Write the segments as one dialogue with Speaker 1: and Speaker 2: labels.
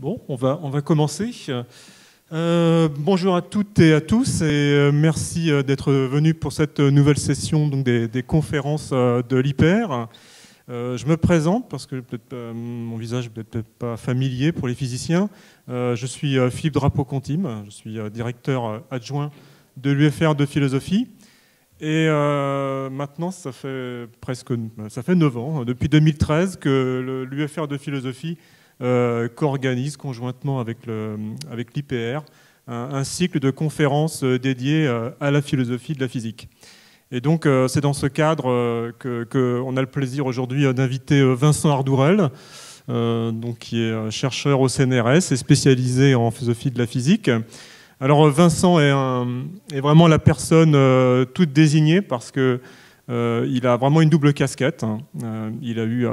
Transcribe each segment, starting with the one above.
Speaker 1: Bon, on va commencer. Bonjour à toutes et à tous et merci d'être venus pour cette nouvelle session donc des conférences de l'IPR. Je me présente parce que mon visage n'est peut-être pas familier pour les physiciens. Je suis Philippe Drapeau-Contim, je suis directeur adjoint de l'UFR de philosophie. Et maintenant, ça fait 9 ans, depuis 2013, que l'UFR de philosophie co-organise conjointement avec l'IPR un cycle de conférences dédiées à la philosophie de la physique. Et donc, c'est dans ce cadre qu'on a le plaisir aujourd'hui d'inviter Vincent Ardourel, qui est chercheur au CNRS et spécialisé en philosophie de la physique. Alors, Vincent est vraiment la personne toute désignée parce qu'il a vraiment une double casquette. Il a eu...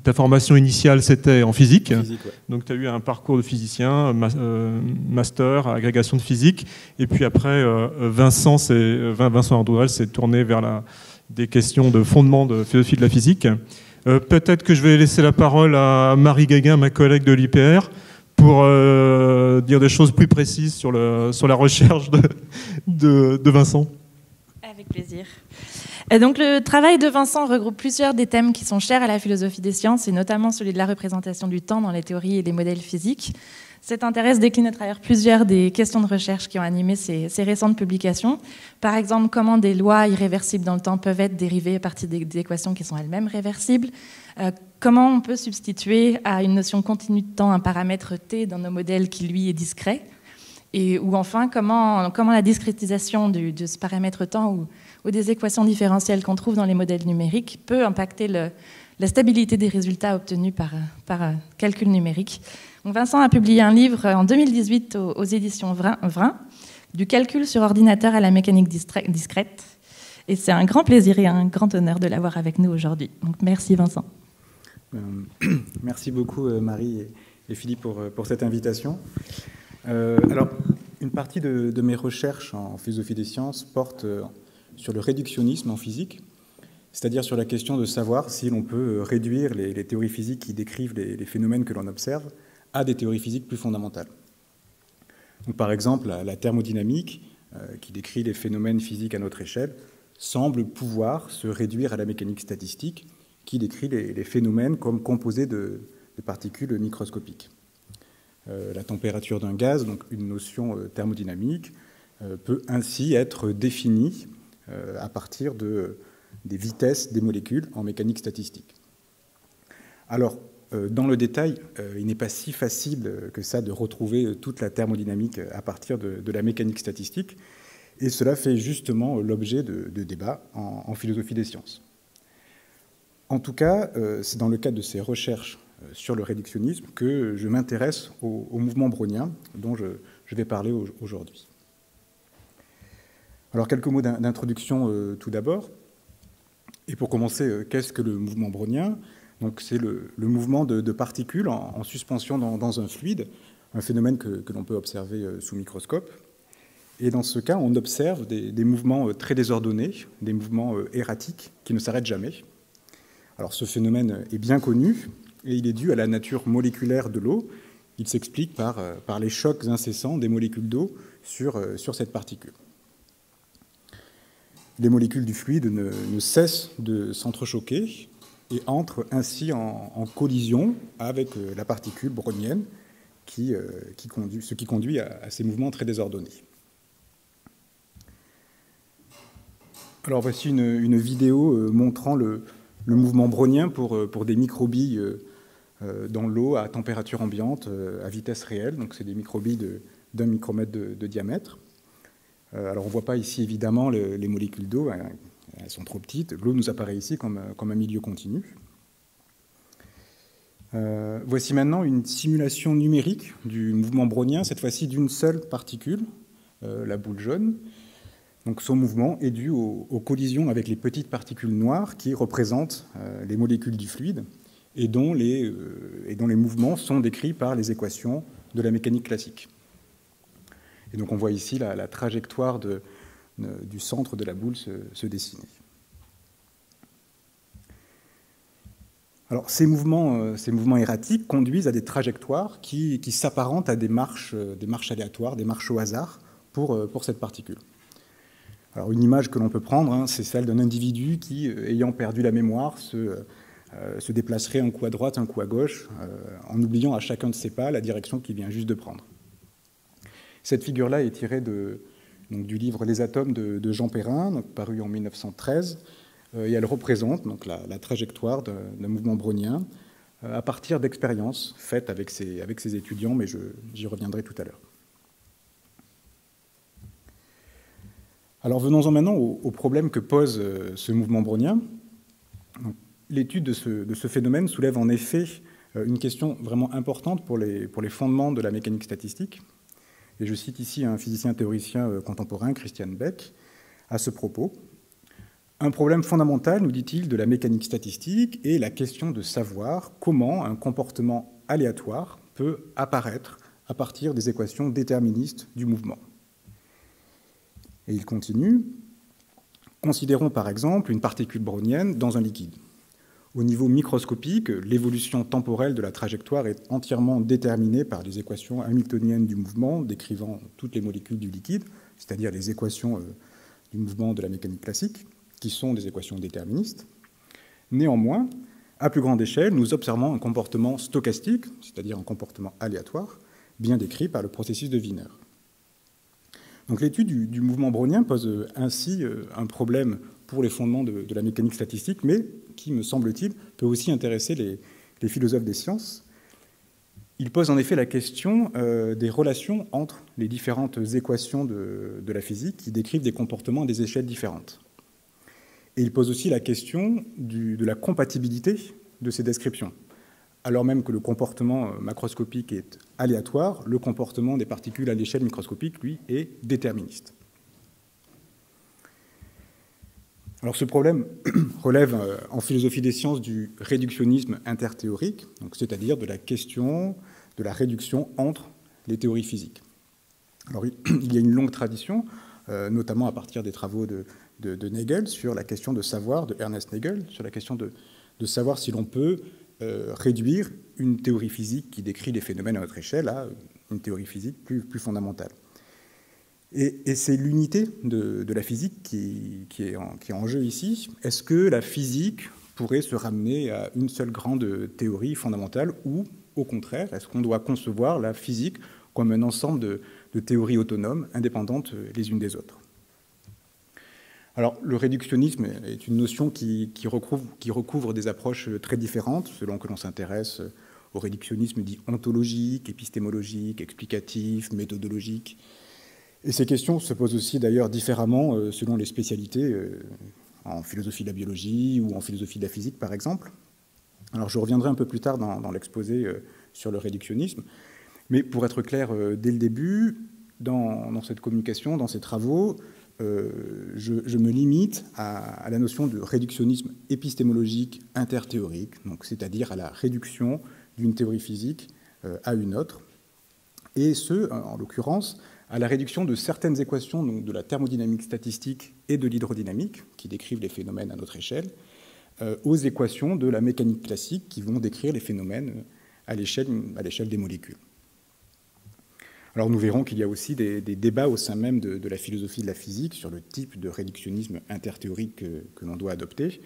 Speaker 1: ta formation initiale, c'était en physique. Ouais. Donc, tu as eu un parcours de physicien, master, agrégation de physique. Et puis après, Vincent Ardourel s'est tourné vers des questions de fondement de philosophie de la physique. Peut-être que je vais laisser la parole à Marie Guéguin, ma collègue de l'IPR, pour dire des choses plus précises sur la recherche de Vincent.
Speaker 2: Avec plaisir. Et donc, le travail de Vincent regroupe plusieurs des thèmes qui sont chers à la philosophie des sciences, et notamment celui de la représentation du temps dans les théories et les modèles physiques. Cet intérêt décline à travers plusieurs des questions de recherche qui ont animé ces récentes publications. Par exemple, comment des lois irréversibles dans le temps peuvent être dérivées à partir des équations qui sont elles-mêmes réversibles. Comment on peut substituer à une notion continue de temps un paramètre t dans nos modèles qui, lui, est discret. Ou enfin, comment la discrétisation de ce paramètre temps ou des équations différentielles qu'on trouve dans les modèles numériques peut impacter la stabilité des résultats obtenus par calcul numérique. Donc Vincent a publié un livre en 2018 aux éditions Vrin, du calcul sur ordinateur à la mécanique discrète. Et c'est un grand plaisir et un grand honneur de l'avoir avec nous aujourd'hui. Donc merci Vincent.
Speaker 3: Merci beaucoup Marie et Philippe pour cette invitation. Alors, une partie de mes recherches en philosophie des sciences porte sur le réductionnisme en physique, c'est-à-dire sur la question de savoir si l'on peut réduire les théories physiques qui décrivent les phénomènes que l'on observe à des théories physiques plus fondamentales. Donc, par exemple, la thermodynamique, qui décrit les phénomènes physiques à notre échelle, semble pouvoir se réduire à la mécanique statistique, qui décrit les phénomènes comme composés de particules microscopiques. La température d'un gaz, donc une notion thermodynamique, peut ainsi être définie à partir des vitesses des molécules en mécanique statistique. Alors, dans le détail, il n'est pas si facile que ça de retrouver toute la thermodynamique à partir de la mécanique statistique, et cela fait justement l'objet de débats en philosophie des sciences. En tout cas, c'est dans le cadre de ces recherches sur le réductionnisme que je m'intéresse au mouvement brownien dont je vais parler aujourd'hui. Alors, quelques mots d'introduction tout d'abord. Et pour commencer, qu'est-ce que le mouvement brownien ? Donc, c'est le mouvement de particules en suspension dans un fluide, un phénomène que l'on peut observer sous microscope. Et dans ce cas, on observe des mouvements très désordonnés, des mouvements erratiques qui ne s'arrêtent jamais. Alors, ce phénomène est bien connu et il est dû à la nature moléculaire de l'eau. Il s'explique par les chocs incessants des molécules d'eau sur cette particule. Les molécules du fluide ne cessent de s'entrechoquer et entrent ainsi en collision avec la particule brownienne, ce qui conduit à ces mouvements très désordonnés. Alors voici une vidéo montrant le mouvement brownien pour des microbilles dans l'eau à température ambiante, à vitesse réelle. Donc c'est des microbilles d'1 micromètre de diamètre. Alors on ne voit pas ici évidemment les molécules d'eau, elles sont trop petites. L'eau nous apparaît ici comme un milieu continu. Voici maintenant une simulation numérique du mouvement brownien, cette fois-ci d'une seule particule, la boule jaune. Donc son mouvement est dû aux collisions avec les petites particules noires qui représentent les molécules du fluide et dont les mouvements sont décrits par les équations de la mécanique classique. Et donc on voit ici la trajectoire du centre de la boule se dessiner. Alors, ces mouvements erratiques conduisent à des trajectoires qui s'apparentent à des marches aléatoires, des marches au hasard pour cette particule. Alors, une image que l'on peut prendre, hein, c'est celle d'un individu qui, ayant perdu la mémoire, se déplacerait un coup à droite, un coup à gauche, en oubliant à chacun de ses pas la direction qu'il vient juste de prendre. Cette figure-là est tirée du livre Les atomes de Jean Perrin, donc, paru en 1913, et elle représente donc, la trajectoire d'un mouvement brownien à partir d'expériences faites avec ses étudiants, mais j'y reviendrai tout à l'heure. Alors venons-en maintenant au problème que pose ce mouvement brownien. L'étude de ce phénomène soulève en effet une question vraiment importante pour les fondements de la mécanique statistique. Et je cite ici un physicien théoricien contemporain, Christian Beck, à ce propos. Un problème fondamental, nous dit-il, de la mécanique statistique est la question de savoir comment un comportement aléatoire peut apparaître à partir des équations déterministes du mouvement. Et il continue. Considérons par exemple une particule brownienne dans un liquide. Au niveau microscopique, l'évolution temporelle de la trajectoire est entièrement déterminée par les équations hamiltoniennes du mouvement décrivant toutes les molécules du liquide, c'est-à-dire les équations du mouvement de la mécanique classique, qui sont des équations déterministes. Néanmoins, à plus grande échelle, nous observons un comportement stochastique, c'est-à-dire un comportement aléatoire, bien décrit par le processus de Wiener. Donc l'étude du mouvement brownien pose ainsi un problème pour les fondements de la mécanique statistique, mais qui, me semble-t-il, peut aussi intéresser les philosophes des sciences. Il pose en effet la question des relations entre les différentes équations de la physique qui décrivent des comportements à des échelles différentes. Et il pose aussi la question de la compatibilité de ces descriptions. Alors même que le comportement macroscopique est aléatoire, le comportement des particules à l'échelle microscopique, lui, est déterministe. Alors ce problème relève en philosophie des sciences du réductionnisme interthéorique, c'est-à-dire de la question de la réduction entre les théories physiques. Alors il y a une longue tradition, notamment à partir des travaux de Nagel sur la question de savoir, de Ernest Nagel, sur la question de savoir si l'on peut réduire une théorie physique qui décrit les phénomènes à notre échelle à une théorie physique plus fondamentale. Et c'est l'unité de la physique qui est en jeu ici. Est-ce que la physique pourrait se ramener à une seule grande théorie fondamentale ou, au contraire, est-ce qu'on doit concevoir la physique comme un ensemble de théories autonomes, indépendantes les unes des autres? Alors, le réductionnisme est une notion qui recouvre des approches très différentes, selon que l'on s'intéresse au réductionnisme dit ontologique, épistémologique, explicatif, méthodologique. Et ces questions se posent aussi d'ailleurs différemment selon les spécialités, en philosophie de la biologie ou en philosophie de la physique, par exemple. Alors, je reviendrai un peu plus tard dans l'exposé sur le réductionnisme. Mais pour être clair dès le début, dans cette communication, dans ces travaux, je me limite à la notion de réductionnisme épistémologique interthéorique, c'est-à-dire à la réduction d'une théorie physique à une autre, et ce, en l'occurrence, à la réduction de certaines équations donc de la thermodynamique statistique et de l'hydrodynamique, qui décrivent les phénomènes à notre échelle, aux équations de la mécanique classique, qui vont décrire les phénomènes à l'échelle des molécules. Alors nous verrons qu'il y a aussi des débats au sein même de la philosophie de la physique sur le type de réductionnisme interthéorique que l'on doit adopter.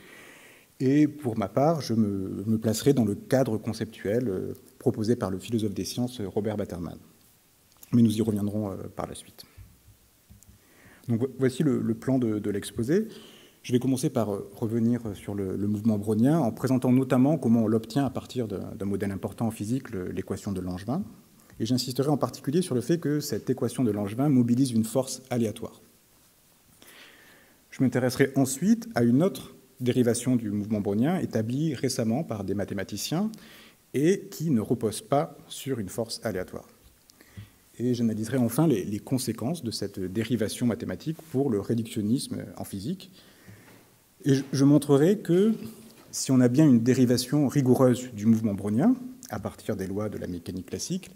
Speaker 3: Et pour ma part, je me placerai dans le cadre conceptuel proposé par le philosophe des sciences Robert Baterman. Mais nous y reviendrons par la suite. Donc voici le plan de l'exposé. Je vais commencer par revenir sur le mouvement brownien en présentant notamment comment on l'obtient à partir d'un modèle important en physique, l'équation de Langevin. Et j'insisterai en particulier sur le fait que cette équation de Langevin mobilise une force aléatoire. Je m'intéresserai ensuite à une autre dérivation du mouvement brownien établie récemment par des mathématiciens et qui ne repose pas sur une force aléatoire. Et j'analyserai enfin les conséquences de cette dérivation mathématique pour le réductionnisme en physique. Et je montrerai que si on a bien une dérivation rigoureuse du mouvement brownien à partir des lois de la mécanique classique,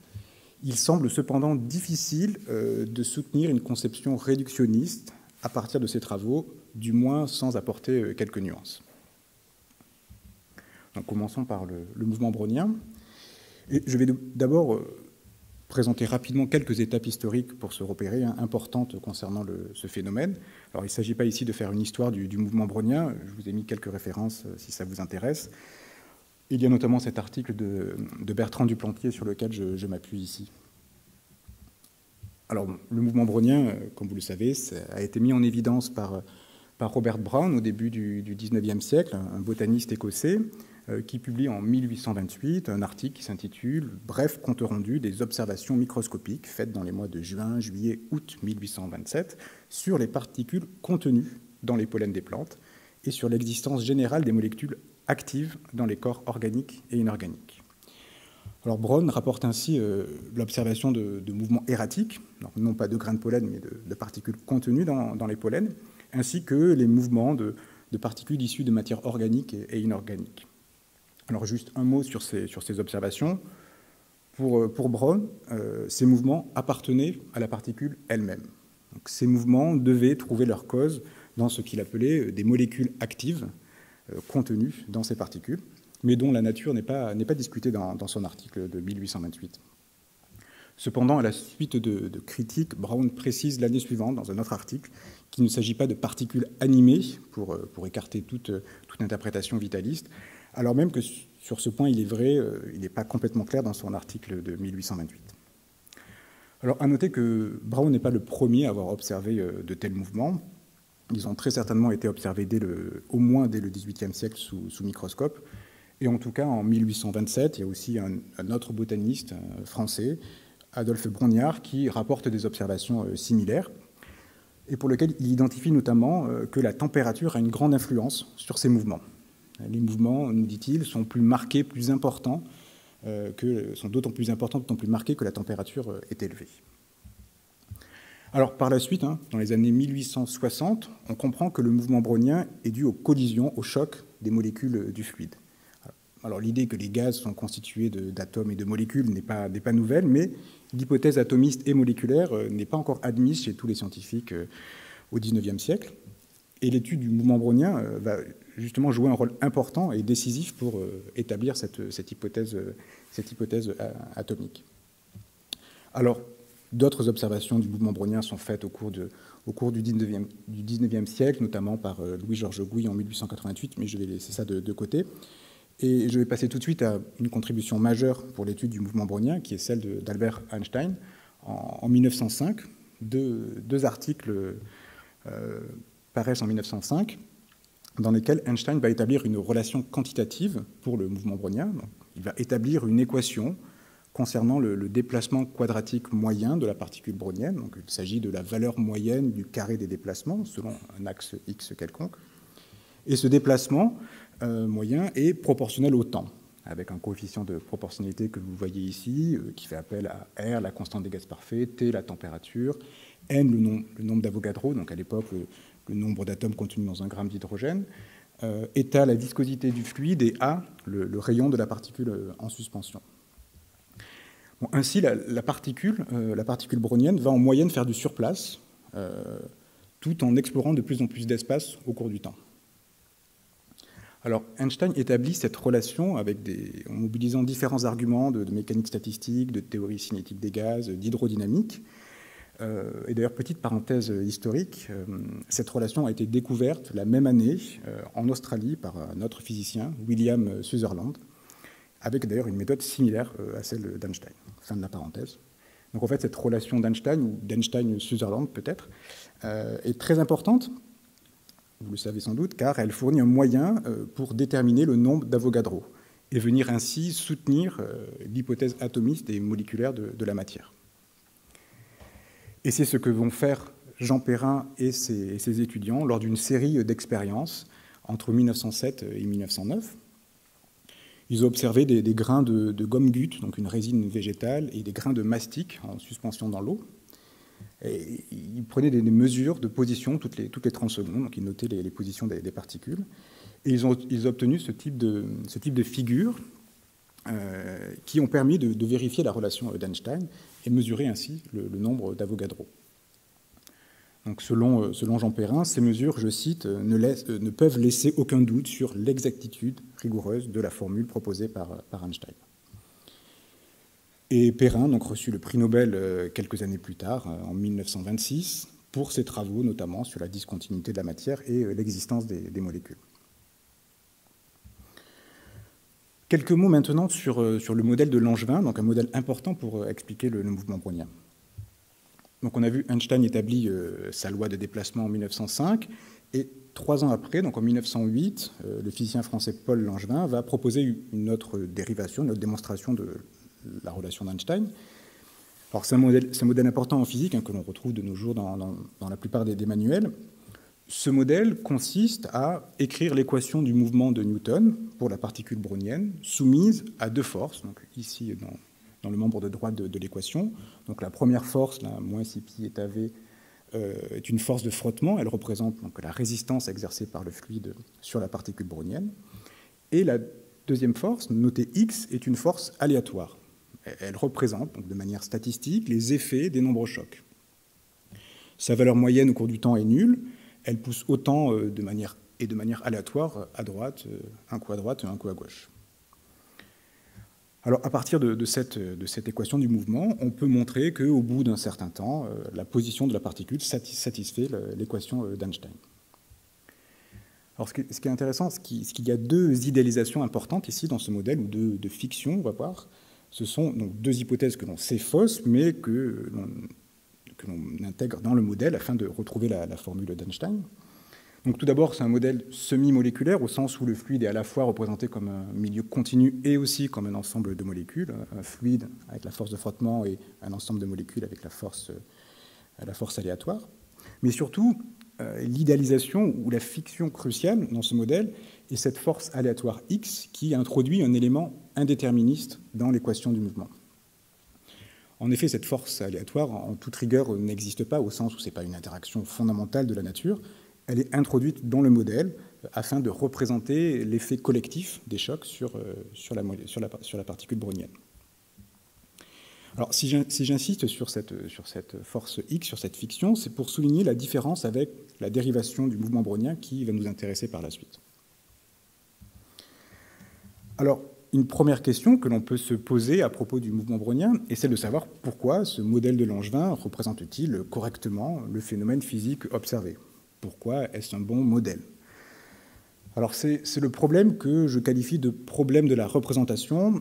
Speaker 3: il semble cependant difficile de soutenir une conception réductionniste à partir de ces travaux, du moins sans apporter quelques nuances. Donc, commençons par le mouvement brownien. Et je vais d'abord présenter rapidement quelques étapes historiques pour se repérer, importantes concernant ce phénomène. Alors, il ne s'agit pas ici de faire une histoire du mouvement brownien. Je vous ai mis quelques références si ça vous intéresse. Il y a notamment cet article de Bertrand Duplantier sur lequel je m'appuie ici. Alors, le mouvement brownien, comme vous le savez, a été mis en évidence par Robert Brown au début du XIXe siècle, un botaniste écossais, qui publie en 1828 un article qui s'intitule « Bref compte rendu des observations microscopiques faites dans les mois de juin, juillet, août 1827 sur les particules contenues dans les pollens des plantes et sur l'existence générale des molécules actives dans les corps organiques et inorganiques ». Alors Brown rapporte ainsi l'observation de mouvements erratiques, non pas de grains de pollen, mais de particules contenues dans les pollens, ainsi que les mouvements de particules issues de matières organiques et inorganiques. Alors juste un mot sur ces observations. Pour Brown, ces mouvements appartenaient à la particule elle-même. Donc, ces mouvements devaient trouver leur cause dans ce qu'il appelait des molécules actives contenues dans ces particules, mais dont la nature n'est pas discutée dans son article de 1828. Cependant, à la suite de critiques, Brown précise l'année suivante, dans un autre article, qu'il ne s'agit pas de particules animées, pour écarter toute interprétation vitaliste, alors même que sur ce point, il est vrai, il n'est pas complètement clair dans son article de 1828. Alors, à noter que Brown n'est pas le premier à avoir observé de tels mouvements. Ils ont très certainement été observés au moins dès le XVIIIe siècle sous microscope. Et en tout cas, en 1827, il y a aussi un autre botaniste français, Adolphe Brongniart, qui rapporte des observations similaires, et pour lequel il identifie notamment que la température a une grande influence sur ces mouvements. Les mouvements, nous dit-il, sont plus marqués, plus importants, sont d'autant plus importants, d'autant plus marqués que la température est élevée. Alors, par la suite, dans les années 1860, on comprend que le mouvement brownien est dû aux collisions, au choc des molécules du fluide. Alors, l'idée que les gaz sont constitués d'atomes et de molécules n'est pas nouvelle, mais l'hypothèse atomiste et moléculaire n'est pas encore admise chez tous les scientifiques au XIXe siècle. Et l'étude du mouvement brownien va justement jouer un rôle important et décisif pour établir cette hypothèse atomique. Alors, d'autres observations du mouvement brownien sont faites au cours du 19e siècle, notamment par Louis-Georges Gouy en 1888, mais je vais laisser ça de côté. Et je vais passer tout de suite à une contribution majeure pour l'étude du mouvement brownien, qui est celle d'Albert Einstein. En 1905, deux articles paraissent en 1905, dans lesquels Einstein va établir une relation quantitative pour le mouvement brownien. Donc, il va établir une équation concernant le déplacement quadratique moyen de la particule brownienne. Donc, il s'agit de la valeur moyenne du carré des déplacements selon un axe x quelconque. Et ce déplacement moyen est proportionnel au temps, avec un coefficient de proportionnalité que vous voyez ici, qui fait appel à R, la constante des gaz parfaits, T, la température, N, le nombre d'Avogadro, donc à l'époque le nombre d'atomes contenus dans un gramme d'hydrogène, eta, la viscosité du fluide, et A, le rayon de la particule en suspension. Bon, ainsi, la particule brownienne va en moyenne faire du surplace, tout en explorant de plus en plus d'espace au cours du temps. Alors, Einstein établit cette relation en mobilisant différents arguments de mécanique statistique, de théorie cinétique des gaz, d'hydrodynamique. Et d'ailleurs, petite parenthèse historique, cette relation a été découverte la même année en Australie par un autre physicien, William Sutherland, avec d'ailleurs une méthode similaire à celle d'Einstein. Fin de la parenthèse. Donc en fait, cette relation d'Einstein, ou d'Einstein-Sutherland peut-être, est très importante, vous le savez sans doute, car elle fournit un moyen pour déterminer le nombre d'Avogadro et venir ainsi soutenir l'hypothèse atomiste et moléculaire de la matière. Et c'est ce que vont faire Jean Perrin et ses étudiants lors d'une série d'expériences entre 1907 et 1909. Ils ont observé des grains de gomme gut, donc une résine végétale, et des grains de mastic en suspension dans l'eau. Et ils prenaient des mesures de position toutes les 30 secondes, donc ils notaient les positions des particules. Et ils ont obtenu ce type de figures qui ont permis de vérifier la relation d'Einstein et mesurer ainsi le nombre d'Avogadro. Donc, selon Jean Perrin, ces mesures, je cite, ne peuvent laisser aucun doute sur l'exactitude rigoureuse de la formule proposée par Einstein. Et Perrin donc, reçut le prix Nobel quelques années plus tard, en 1926, pour ses travaux notamment sur la discontinuité de la matière et l'existence des molécules. Quelques mots maintenant sur le modèle de Langevin, donc un modèle important pour expliquer le mouvement brownien. Donc on a vu Einstein établit sa loi de déplacement en 1905, et 3 ans après, donc en 1908, le physicien français Paul Langevin va proposer une autre dérivation, une autre démonstration de la relation d'Einstein. Alors c'est un modèle important en physique que l'on retrouve de nos jours dans la plupart des manuels. Ce modèle consiste à écrire l'équation du mouvement de Newton pour la particule brownienne soumise à 2 forces, donc ici dans le membre de droite de l'équation. Donc la première force, la moins si pi est AV, est une force de frottement. Elle représente donc la résistance exercée par le fluide sur la particule brownienne. Et la deuxième force, notée X, est une force aléatoire. Elle représente donc de manière statistique les effets des nombres chocs. Sa valeur moyenne au cours du temps est nulle. Elle pousse autant de manière aléatoire à droite, un coup à droite et un coup à gauche. Alors, à partir de cette équation du mouvement, on peut montrer qu'au bout d'un certain temps, la position de la particule satisfait l'équation d'Einstein. Alors, ce qui est intéressant, c'est qu'il y a 2 idéalisations importantes ici dans ce modèle, ou 2 fictions, on va voir. Ce sont donc 2 hypothèses que l'on sait fausses, mais que l'on intègre dans le modèle afin de retrouver la formule d'Einstein. Donc tout d'abord, c'est un modèle semi-moléculaire, au sens où le fluide est à la fois représenté comme un milieu continu et aussi comme un ensemble de molécules, un fluide avec la force de frottement et un ensemble de molécules avec la force aléatoire. Mais surtout, l'idéalisation ou la fiction cruciale dans ce modèle est cette force aléatoire X qui introduit un élément indéterministe dans l'équation du mouvement. En effet, cette force aléatoire, en toute rigueur, n'existe pas, au sens où ce n'est pas une interaction fondamentale de la nature. Elle est introduite dans le modèle afin de représenter l'effet collectif des chocs sur la particule brownienne. Alors, si j'insiste sur cette force X, sur cette fiction, c'est pour souligner la différence avec la dérivation du mouvement brownien qui va nous intéresser par la suite. Alors, une première question que l'on peut se poser à propos du mouvement brownien est celle de savoir pourquoi ce modèle de Langevin représente-t-il correctement le phénomène physique observé. Pourquoi est-ce un bon modèle? Alors c'est le problème que je qualifie de problème de la représentation,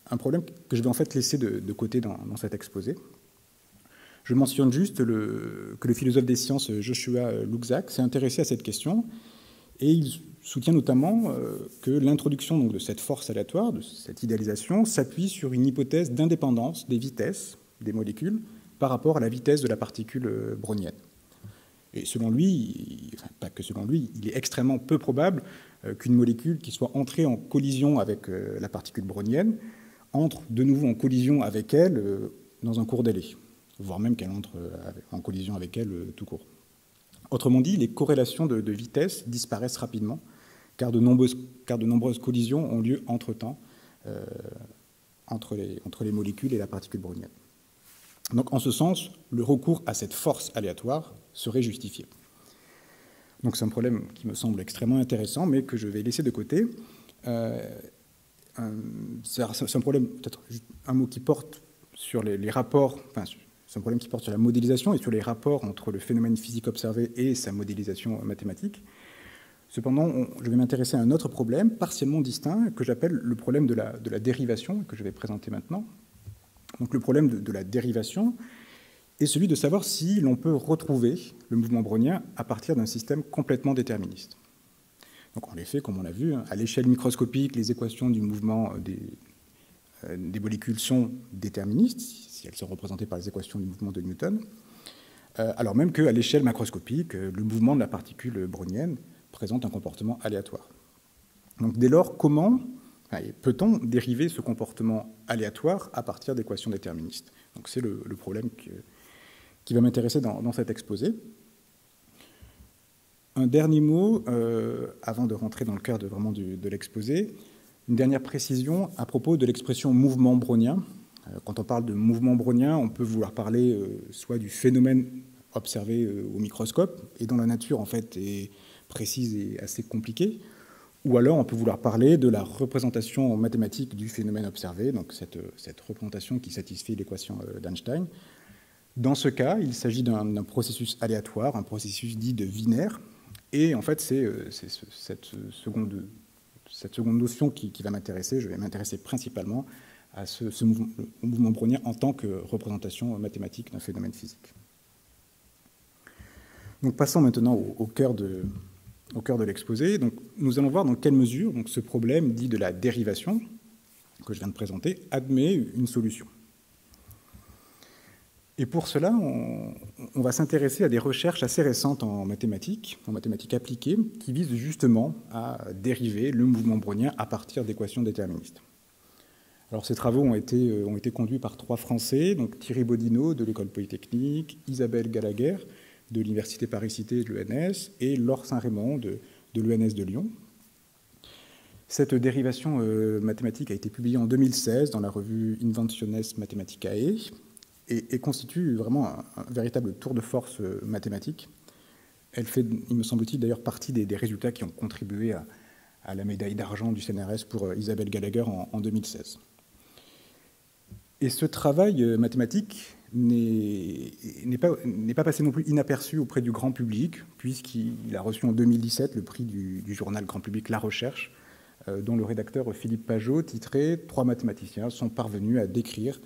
Speaker 3: un problème que je vais en fait laisser de côté dans cet exposé. Je mentionne juste que le philosophe des sciences Joshua Luxac s'est intéressé à cette question et il soutient notamment que l'introduction de cette force aléatoire, de cette idéalisation, s'appuie sur une hypothèse d'indépendance des vitesses des molécules par rapport à la vitesse de la particule brownienne. Et selon lui, enfin, pas que selon lui, il est extrêmement peu probable qu'une molécule qui soit entrée en collision avec la particule brownienne entre de nouveau en collision avec elle dans un court délai, voire même qu'elle entre en collision avec elle tout court. Autrement dit, les corrélations de vitesse disparaissent rapidement, car de nombreuses collisions ont lieu entre-temps entre les molécules et la particule brownienne. Donc, en ce sens, le recours à cette force aléatoire serait justifié. Donc, c'est un problème qui me semble extrêmement intéressant, mais que je vais laisser de côté. C'est un problème, peut-être un mot qui porte sur les rapports, enfin, c'est un problème qui porte sur la modélisation et sur les rapports entre le phénomène physique observé et sa modélisation mathématique. Cependant, je vais m'intéresser à un autre problème, partiellement distinct, que j'appelle le problème de la dérivation, que je vais présenter maintenant. Donc le problème de la dérivation est celui de savoir si l'on peut retrouver le mouvement brownien à partir d'un système complètement déterministe. Donc en effet, comme on l'a vu, à l'échelle microscopique, les équations du mouvement des molécules sont déterministes, si elles sont représentées par les équations du mouvement de Newton, alors même qu'à l'échelle macroscopique, le mouvement de la particule brownienne présente un comportement aléatoire. Donc dès lors, comment peut-on dériver ce comportement aléatoire à partir d'équations déterministes? Donc c'est le problème qui va m'intéresser dans cet exposé. Un dernier mot, avant de rentrer dans le cœur de l'exposé, une dernière précision à propos de l'expression mouvement brownien. Quand on parle de mouvement brownien, on peut vouloir parler soit du phénomène observés au microscope et dont la nature en fait est précise et assez compliquée. Ou alors on peut vouloir parler de la représentation mathématique du phénomène observé, donc cette représentation qui satisfait l'équation d'Einstein. Dans ce cas, il s'agit d'un processus aléatoire, un processus dit de Wiener, et en fait c'est cette seconde notion qui va m'intéresser. Je vais m'intéresser principalement à ce mouvement brownien en tant que représentation mathématique d'un phénomène physique. Donc passons maintenant au cœur de l'exposé. Donc, nous allons voir dans quelle mesure donc, ce problème dit de la dérivation, que je viens de présenter, admet une solution. Et pour cela, on va s'intéresser à des recherches assez récentes en mathématiques appliquées, qui visent justement à dériver le mouvement brownien à partir d'équations déterministes. Alors, ces travaux ont été conduits par 3 Français, donc Thierry Bodino de l'École Polytechnique, Isabelle Gallagher de l'Université Paris-Cité de l'ENS et Laure Saint-Raymond de l'ENS de Lyon. Cette dérivation mathématique a été publiée en 2016 dans la revue Inventiones Mathematicae et constitue vraiment un véritable tour de force mathématique. Elle fait, il me semble-t-il, d'ailleurs partie des résultats qui ont contribué à la médaille d'argent du CNRS pour Isabelle Gallagher en 2016. Et ce travail mathématique n'est pas passé non plus inaperçu auprès du grand public, puisqu'il a reçu en 2017 le prix du journal grand public La Recherche, dont le rédacteur Philippe Pajot titrait « 3 mathématiciens sont parvenus à décrire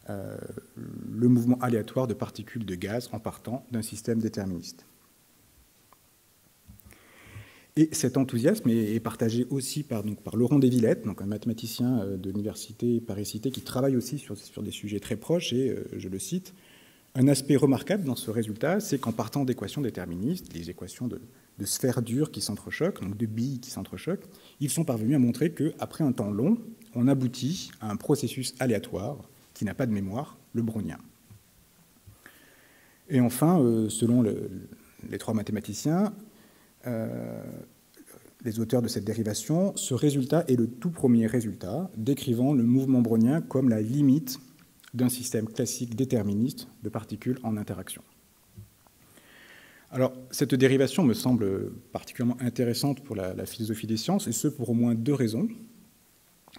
Speaker 3: le mouvement aléatoire de particules de gaz en partant d'un système déterministe ». Et cet enthousiasme est partagé aussi par Laurent Desvillettes, donc un mathématicien de l'Université Paris-Cité qui travaille aussi sur des sujets très proches, et je le cite, « Un aspect remarquable dans ce résultat, c'est qu'en partant d'équations déterministes, les équations de sphères dures qui s'entrechoquent, donc de billes qui s'entrechoquent, ils sont parvenus à montrer qu'après un temps long, on aboutit à un processus aléatoire qui n'a pas de mémoire, le brownien. » Et enfin, selon les 3 mathématiciens, les auteurs de cette dérivation, ce résultat est le tout premier résultat décrivant le mouvement brownien comme la limite d'un système classique déterministe de particules en interaction. Alors, cette dérivation me semble particulièrement intéressante pour la philosophie des sciences, et ce pour au moins 2 raisons.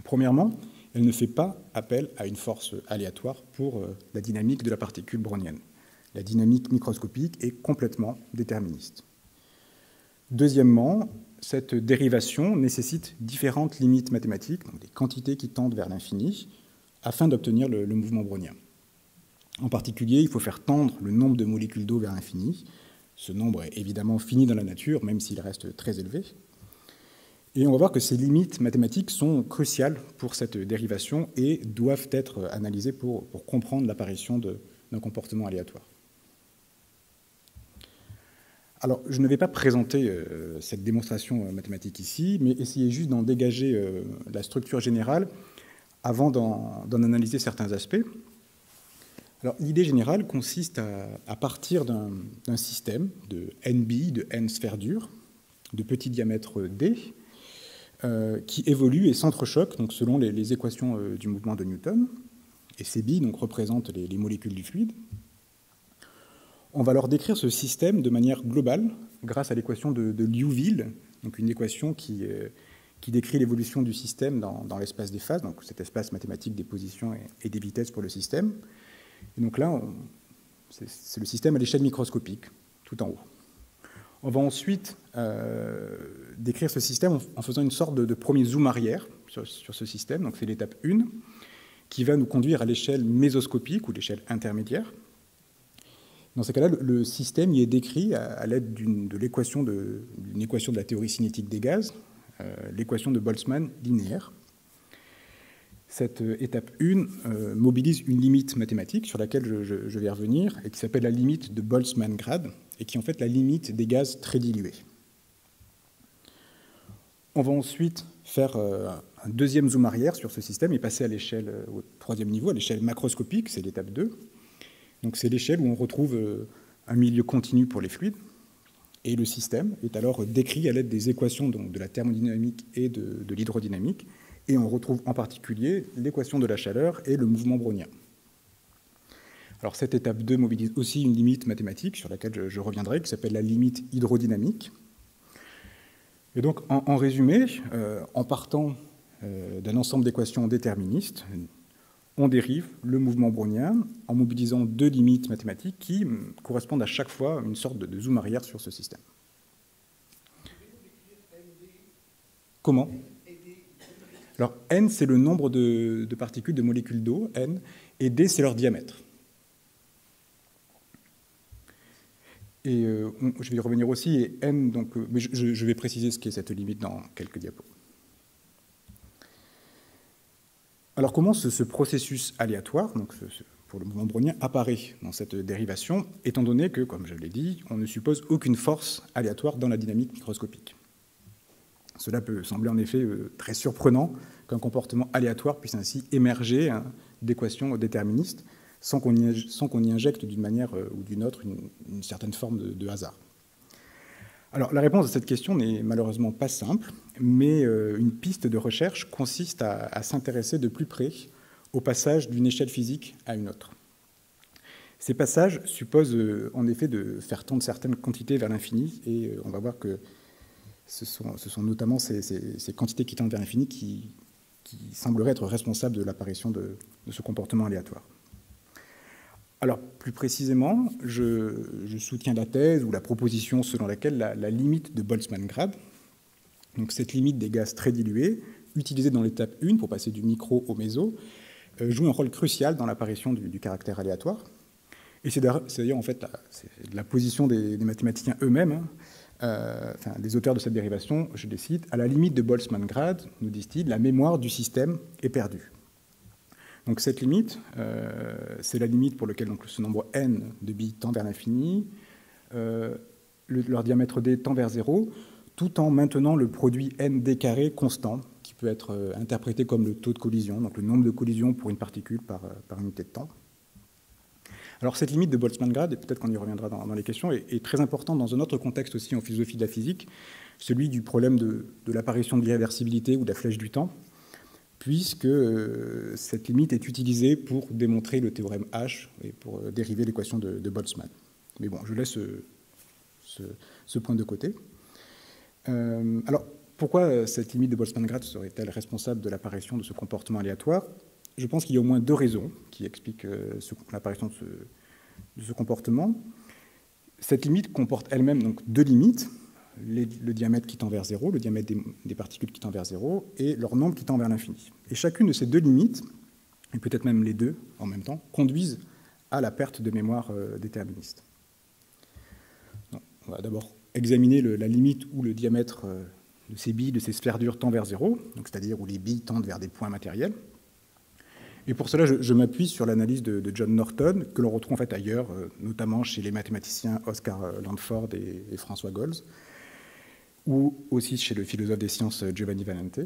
Speaker 3: Premièrement, elle ne fait pas appel à une force aléatoire pour la dynamique de la particule brownienne. La dynamique microscopique est complètement déterministe. Deuxièmement, cette dérivation nécessite différentes limites mathématiques, donc des quantités qui tendent vers l'infini, afin d'obtenir le mouvement brownien. En particulier, il faut faire tendre le nombre de molécules d'eau vers l'infini. Ce nombre est évidemment fini dans la nature, même s'il reste très élevé. Et on va voir que ces limites mathématiques sont cruciales pour cette dérivation et doivent être analysées pour comprendre l'apparition d'un comportement aléatoire. Alors, je ne vais pas présenter cette démonstration mathématique ici, mais essayer juste d'en dégager la structure générale avant d'en analyser certains aspects. Alors, l'idée générale consiste à partir d'un système de n billes, de n sphères dures, de petit diamètre d, qui évolue et s'entrechoque donc, selon les équations du mouvement de Newton. Et ces billes donc, représentent les molécules du fluide. On va leur décrire ce système de manière globale grâce à l'équation de Liouville, donc une équation qui décrit l'évolution du système dans l'espace des phases, donc cet espace mathématique des positions et des vitesses pour le système. Et donc là, c'est le système à l'échelle microscopique, tout en haut. On va ensuite décrire ce système en faisant une sorte de premier zoom arrière sur ce système, donc c'est l'étape 1, qui va nous conduire à l'échelle mésoscopique ou l'échelle intermédiaire. Dans ce cas-là, le système y est décrit à l'aide d'une équation de la théorie cinétique des gaz, l'équation de Boltzmann linéaire. Cette étape 1 mobilise une limite mathématique sur laquelle je vais revenir et qui s'appelle la limite de Boltzmann-Grad et qui est en fait la limite des gaz très dilués. On va ensuite faire un deuxième zoom arrière sur ce système et passer à l'échelle, au 3e niveau, à l'échelle macroscopique, c'est l'étape 2. Donc c'est l'échelle où on retrouve un milieu continu pour les fluides, et le système est alors décrit à l'aide des équations donc, de la thermodynamique et de l'hydrodynamique, et on retrouve en particulier l'équation de la chaleur et le mouvement brownien. Alors cette étape 2 mobilise aussi une limite mathématique sur laquelle je reviendrai, qui s'appelle la limite hydrodynamique. Et donc, en résumé, en partant d'un ensemble d'équations déterministes, on dérive le mouvement brownien en mobilisant deux limites mathématiques qui correspondent à chaque fois à une sorte de zoom arrière sur ce système. Comment? Alors, n, c'est le nombre de particules, de molécules d'eau, n, et d, c'est leur diamètre. Et je vais y revenir aussi, et n, donc, mais je vais préciser ce qu'est cette limite dans quelques diapos. Alors, comment ce processus aléatoire, donc pour le mouvement brownien, apparaît dans cette dérivation, étant donné que, comme je l'ai dit, on ne suppose aucune force aléatoire dans la dynamique microscopique. Cela peut sembler en effet très surprenant qu'un comportement aléatoire puisse ainsi émerger d'équations déterministes sans qu'on y injecte d'une manière ou d'une autre une certaine forme de hasard. Alors la réponse à cette question n'est malheureusement pas simple, mais une piste de recherche consiste à s'intéresser de plus près au passage d'une échelle physique à une autre. Ces passages supposent en effet de faire tendre certaines quantités vers l'infini, et on va voir que ce sont notamment ces quantités qui tendent vers l'infini qui sembleraient être responsables de l'apparition de ce comportement aléatoire. Alors, plus précisément, je soutiens la thèse ou la proposition selon laquelle la limite de Boltzmann-Grad, donc cette limite des gaz très dilués, utilisée dans l'étape 1 pour passer du micro au méso, joue un rôle crucial dans l'apparition du caractère aléatoire. Et c'est d'ailleurs en fait la position des mathématiciens eux-mêmes, les auteurs de cette dérivation, je les cite, à la limite de Boltzmann-Grad, nous disent-ils, la mémoire du système est perdue. Donc cette limite, c'est la limite pour laquelle ce nombre n de billes tend vers l'infini, leur diamètre d tend vers 0, tout en maintenant le produit nd carré constant, qui peut être interprété comme le taux de collision, donc le nombre de collisions pour une particule par unité de temps. Alors cette limite de Boltzmann-Grad, et peut-être qu'on y reviendra dans les questions, est très importante dans un autre contexte aussi en philosophie de la physique, celui du problème de l'apparition de l'irréversibilité ou de la flèche du temps, puisque cette limite est utilisée pour démontrer le théorème H et pour dériver l'équation de Boltzmann. Mais bon, je laisse ce point de côté. Alors, pourquoi cette limite de Boltzmann-Grad serait-elle responsable de l'apparition de ce comportement aléatoire? Je pense qu'il y a au moins deux raisons qui expliquent l'apparition de ce comportement. Cette limite comporte elle-même donc deux limites, le diamètre qui tend vers 0, le diamètre des particules qui tend vers 0, et leur nombre qui tend vers l'infini. Et chacune de ces deux limites, et peut-être même les deux en même temps, conduisent à la perte de mémoire déterministe. Donc, on va d'abord examiner la limite où le diamètre de ces billes, de ces sphères dures, tend vers 0, c'est-à-dire où les billes tendent vers des points matériels. Et pour cela, je m'appuie sur l'analyse de John Norton, que l'on retrouve en fait ailleurs, notamment chez les mathématiciens Oscar Landford et François Goltz, ou aussi chez le philosophe des sciences Giovanni Valente.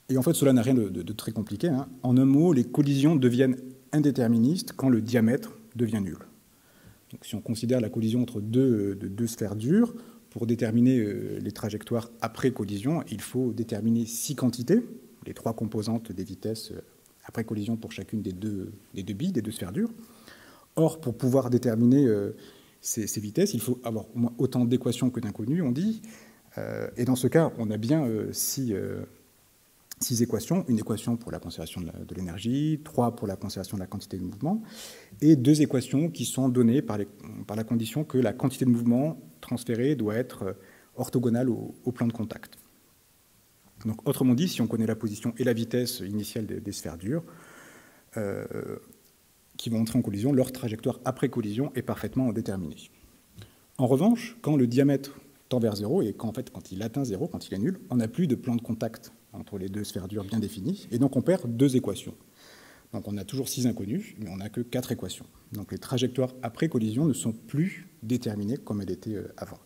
Speaker 3: Et en fait, cela n'a rien de très compliqué. En un mot, les collisions deviennent indéterministes quand le diamètre devient nul. Donc, si on considère la collision entre deux sphères dures, pour déterminer les trajectoires après collision, il faut déterminer 6 quantités, les 3 composantes des vitesses après collision pour chacune des deux billes, des deux sphères dures. Or, pour pouvoir déterminer ces vitesses, il faut avoir au moins autant d'équations que d'inconnues, on dit. Et dans ce cas, on a bien 6 équations. Une équation pour la conservation de l'énergie, 3 pour la conservation de la quantité de mouvement, et 2 équations qui sont données par la condition que la quantité de mouvement transférée doit être orthogonale au plan de contact. Donc, autrement dit, si on connaît la position et la vitesse initiale des sphères dures qui vont entrer en collision, leur trajectoire après collision est parfaitement déterminée. En revanche, quand le diamètre tend vers 0 et quand il atteint 0, quand il est nul, on n'a plus de plan de contact entre les deux sphères dures bien définies, et donc on perd 2 équations. Donc on a toujours 6 inconnus, mais on n'a que 4 équations. Donc les trajectoires après collision ne sont plus déterminées comme elles étaient avant.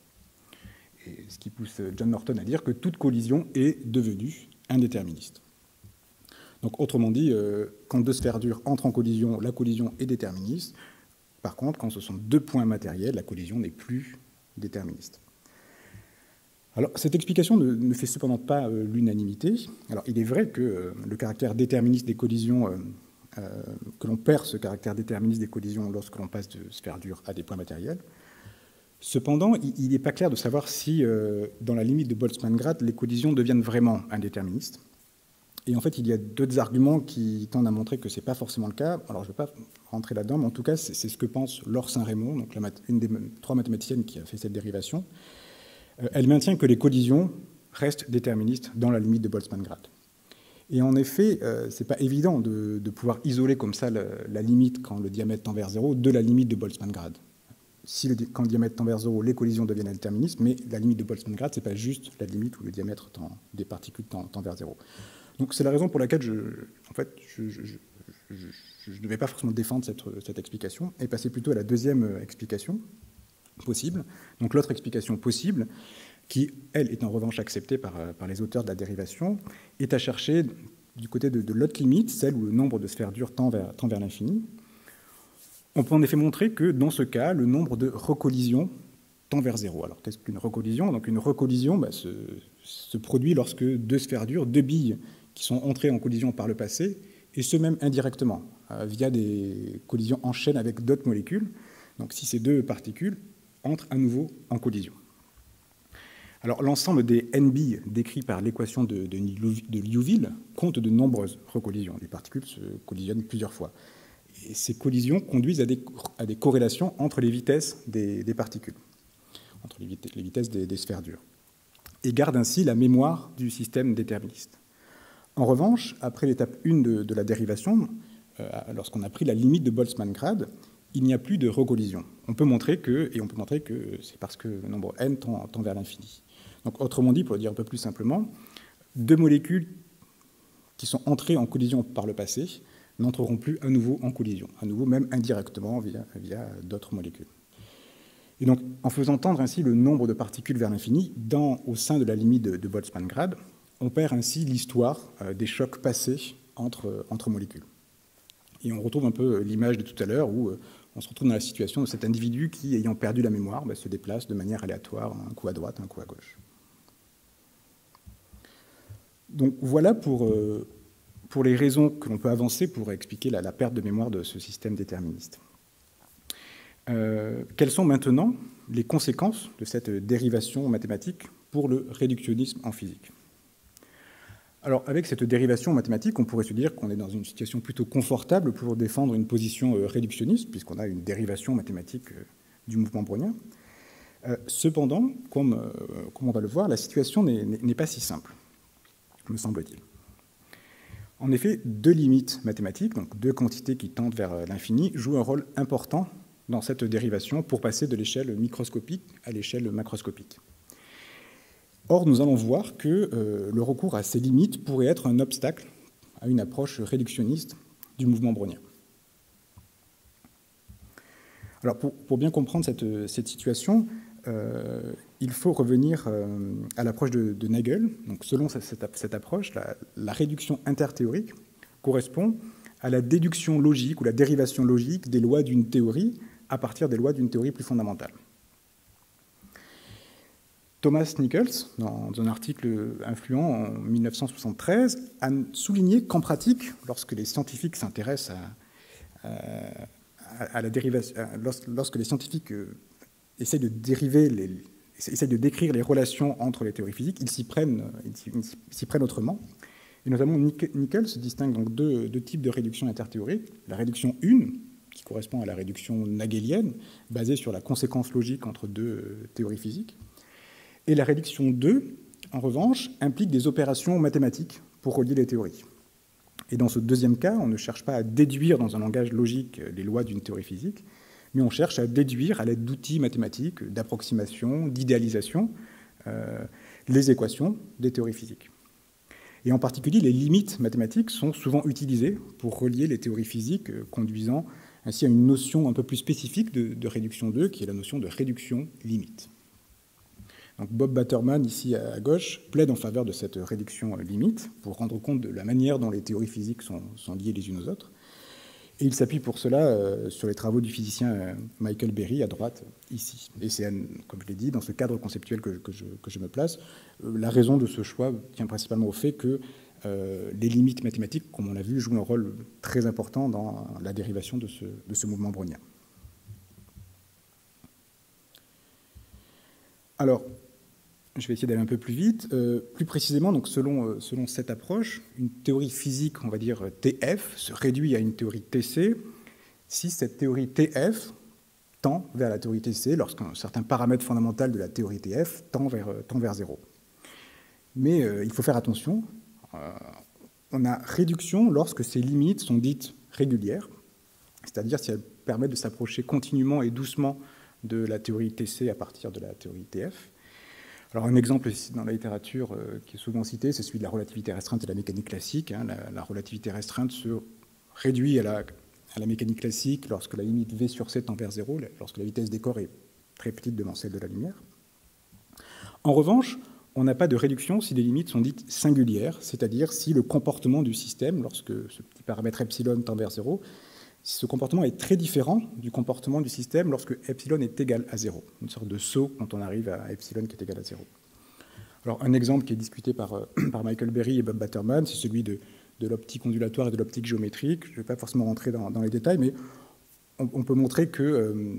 Speaker 3: Et ce qui pousse John Norton à dire que toute collision est devenue indéterministe. Donc autrement dit, quand 2 sphères dures entrent en collision, la collision est déterministe. Par contre, quand ce sont 2 points matériels, la collision n'est plus déterministe. Alors, cette explication ne fait cependant pas l'unanimité. Alors, il est vrai que le caractère déterministe des collisions que l'on perd ce caractère déterministe des collisions lorsque l'on passe de sphères dures à des points matériels. Cependant, il n'est pas clair de savoir si, dans la limite de Boltzmann-Grad, les collisions deviennent vraiment indéterministes. Et en fait, il y a d'autres arguments qui tendent à montrer que ce n'est pas forcément le cas. Alors, je ne vais pas rentrer là-dedans, mais en tout cas, c'est ce que pense Laure Saint-Raymond, donc une des 3 mathématiciennes qui a fait cette dérivation. Elle maintient que les collisions restent déterministes dans la limite de Boltzmann-Grad. Et en effet, ce n'est pas évident de pouvoir isoler comme ça la limite quand le diamètre tend vers 0 de la limite de Boltzmann-Grad. Quand le diamètre tend vers 0, les collisions deviennent déterministes, mais la limite de Boltzmann-Grad, ce n'est pas juste la limite où le diamètre des particules tend vers 0. Donc c'est la raison pour laquelle je ne vais pas forcément défendre cette explication et passer plutôt à la deuxième explication possible. Donc l'autre explication possible, qui, elle, est en revanche acceptée par les auteurs de la dérivation, est à chercher du côté de l'autre limite, celle où le nombre de sphères dures tend vers l'infini. On peut en effet montrer que, dans ce cas, le nombre de recollisions tend vers 0. Alors, qu'est-ce qu'une recollision? Donc, une recollision se produit lorsque 2 sphères dures, 2 billes qui sont entrées en collision par le passé, et ce même indirectement, via des collisions en chaîne avec d'autres molécules. Donc, si ces 2 particules entrent à nouveau en collision. Alors, l'ensemble des n billes décrits par l'équation de Liouville compte de nombreuses recollisions. Les particules se collisionnent plusieurs fois. Et ces collisions conduisent à des corrélations entre les vitesses des particules, entre les vitesses des sphères dures, et gardent ainsi la mémoire du système déterministe. En revanche, après l'étape 1 de la dérivation, lorsqu'on a pris la limite de Boltzmann-Grad, il n'y a plus de recollision. On peut montrer que c'est parce que le nombre n tend vers l'infini. Donc, autrement dit, pour le dire un peu plus simplement, 2 molécules qui sont entrées en collision par le passé n'entreront plus à nouveau en collision, à nouveau même indirectement via d'autres molécules. Et donc, en faisant tendre ainsi le nombre de particules vers l'infini au sein de la limite de Boltzmann-Grad, on perd ainsi l'histoire des chocs passés entre molécules. Et on retrouve un peu l'image de tout à l'heure où on se retrouve dans la situation de cet individu qui, ayant perdu la mémoire, se déplace de manière aléatoire, un coup à droite, un coup à gauche. Donc voilà pour les raisons que l'on peut avancer pour expliquer la perte de mémoire de ce système déterministe. Quelles sont maintenant les conséquences de cette dérivation mathématique pour le réductionnisme en physique? Alors, avec cette dérivation mathématique, on pourrait se dire qu'on est dans une situation plutôt confortable pour défendre une position réductionniste, puisqu'on a une dérivation mathématique du mouvement brownien. Cependant, comme on va le voir, la situation n'est pas si simple, me semble-t-il. En effet, 2 limites mathématiques, donc 2 quantités qui tendent vers l'infini, jouent un rôle important dans cette dérivation pour passer de l'échelle microscopique à l'échelle macroscopique. Or, nous allons voir que le recours à ces limites pourrait être un obstacle à une approche réductionniste du mouvement brownien. Alors, pour bien comprendre cette situation, il faut revenir à l'approche de Nagel. Donc, selon cette approche, la réduction interthéorique correspond à la déduction logique ou la dérivation logique des lois d'une théorie à partir des lois d'une théorie plus fondamentale. Thomas Nichols, dans un article influent en 1973, a souligné qu'en pratique, lorsque les scientifiques s'intéressent à la dérivation, lorsque les scientifiques essayent de décrire les relations entre les théories physiques, ils s'y prennent autrement. Et notamment, Nichols distingue donc deux types de réduction interthéorique. La réduction 1, qui correspond à la réduction nagelienne, basée sur la conséquence logique entre 2 théories physiques. Et la réduction 2, en revanche, implique des opérations mathématiques pour relier les théories. Et dans ce deuxième cas, on ne cherche pas à déduire dans un langage logique les lois d'une théorie physique, mais on cherche à déduire à l'aide d'outils mathématiques, d'approximation, d'idéalisation, les équations des théories physiques. Et en particulier, les limites mathématiques sont souvent utilisées pour relier les théories physiques, conduisant ainsi à une notion un peu plus spécifique de réduction 2, qui est la notion de réduction limite. Donc Bob Batterman, ici à gauche, plaide en faveur de cette réduction limite pour rendre compte de la manière dont les théories physiques sont liées les unes aux autres. Et il s'appuie pour cela sur les travaux du physicien Michael Berry, à droite, ici. Et c'est, comme je l'ai dit, dans ce cadre conceptuel que je me place. La raison de ce choix tient principalement au fait que les limites mathématiques, comme on l'a vu, jouent un rôle très important dans la dérivation de ce mouvement brownien. Alors, je vais essayer d'aller un peu plus vite. Plus précisément, donc selon cette approche, une théorie physique, on va dire TF, se réduit à une théorie TC si cette théorie TF tend vers la théorie TC lorsqu'un certain paramètre fondamental de la théorie TF tend vers 0. Mais il faut faire attention. On a réduction lorsque ces limites sont dites régulières, c'est-à-dire si elles permettent de s'approcher continuellement et doucement de la théorie TC à partir de la théorie TF. Alors un exemple dans la littérature qui est souvent cité, c'est celui de la relativité restreinte et de la mécanique classique. La relativité restreinte se réduit à la mécanique classique lorsque la limite V sur C tend vers 0, lorsque la vitesse des corps est très petite devant celle de la lumière. En revanche, on n'a pas de réduction si les limites sont dites singulières, c'est-à-dire si le comportement du système, lorsque ce petit paramètre epsilon tend vers 0, si ce comportement est très différent du comportement du système lorsque epsilon est égal à 0, une sorte de saut quand on arrive à epsilon qui est égal à 0. Alors, un exemple qui est discuté par Michael Berry et Bob Batterman, c'est celui de l'optique ondulatoire et de l'optique géométrique. Je ne vais pas forcément rentrer dans les détails, mais on peut montrer que...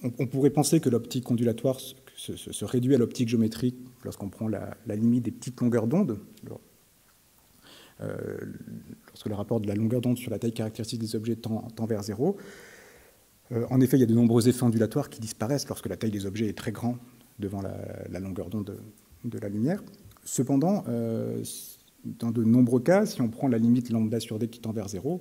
Speaker 3: on pourrait penser que l'optique ondulatoire se réduit à l'optique géométrique lorsqu'on prend la limite des petites longueurs d'onde, lorsque le rapport de la longueur d'onde sur la taille caractéristique des objets tend vers 0. En effet, il y a de nombreux effets ondulatoires qui disparaissent lorsque la taille des objets est très grande devant la longueur d'onde de la lumière. Cependant, dans de nombreux cas, si on prend la limite lambda sur d qui tend vers 0,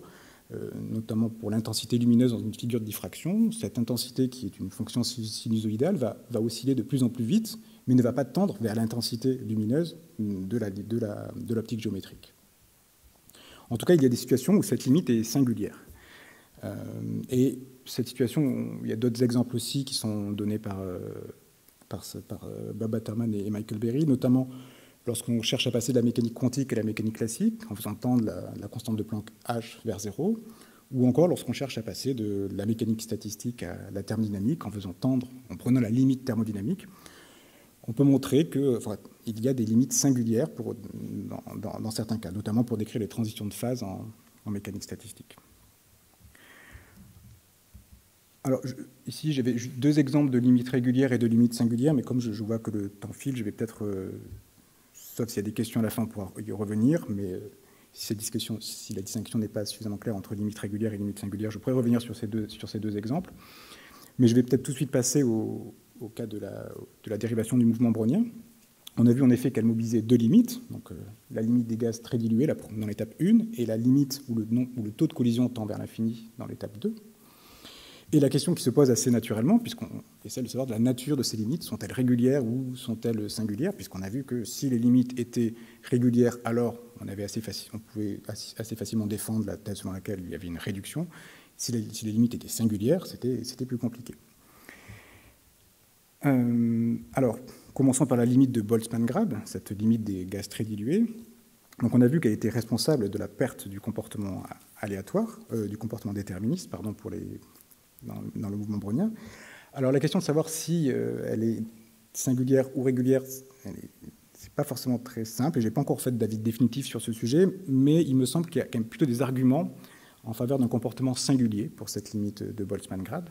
Speaker 3: notamment pour l'intensité lumineuse dans une figure de diffraction, cette intensité qui est une fonction sinusoïdale va osciller de plus en plus vite, mais ne va pas tendre vers l'intensité lumineuse de l'optique géométrique. En tout cas, il y a des situations où cette limite est singulière. Et cette situation, il y a d'autres exemples aussi qui sont donnés par Bob Batterman et Michael Berry, notamment lorsqu'on cherche à passer de la mécanique quantique à la mécanique classique, en faisant tendre la constante de Planck H vers 0, ou encore lorsqu'on cherche à passer de la mécanique statistique à la thermodynamique, en prenant la limite thermodynamique. On peut montrer qu'il y a des limites singulières dans certains cas, notamment pour décrire les transitions de phase en mécanique statistique. Alors, ici, j'avais deux exemples de limites régulières et de limites singulières, mais comme je vois que le temps file, je vais peut-être, sauf s'il y a des questions à la fin, pouvoir y revenir, mais si la distinction n'est pas suffisamment claire entre limites régulières et limites singulières, je pourrais revenir sur ces deux exemples. Mais je vais peut-être tout de suite passer au cas de la dérivation du mouvement brownien. On a vu en effet qu'elle mobilisait deux limites, donc la limite des gaz très dilués dans l'étape 1 et la limite où le taux de collision tend vers l'infini dans l'étape 2. Et la question qui se pose assez naturellement, puisqu'on essaie de savoir de la nature de ces limites, sont-elles régulières ou sont-elles singulières, puisqu'on a vu que si les limites étaient régulières, alors on pouvait assez facilement défendre la thèse selon laquelle il y avait une réduction. Si les limites étaient singulières, c'était plus compliqué. Alors, commençons par la limite de Boltzmann-Grad, cette limite des gaz très dilués. Donc on a vu qu'elle était responsable de la perte du comportement aléatoire, du comportement déterministe, dans le mouvement brownien. Alors la question de savoir si elle est singulière ou régulière, c'est pas forcément très simple, et j'ai pas encore fait d'avis définitif sur ce sujet, mais il me semble qu'il y a quand même plutôt des arguments en faveur d'un comportement singulier pour cette limite de Boltzmann-Grad.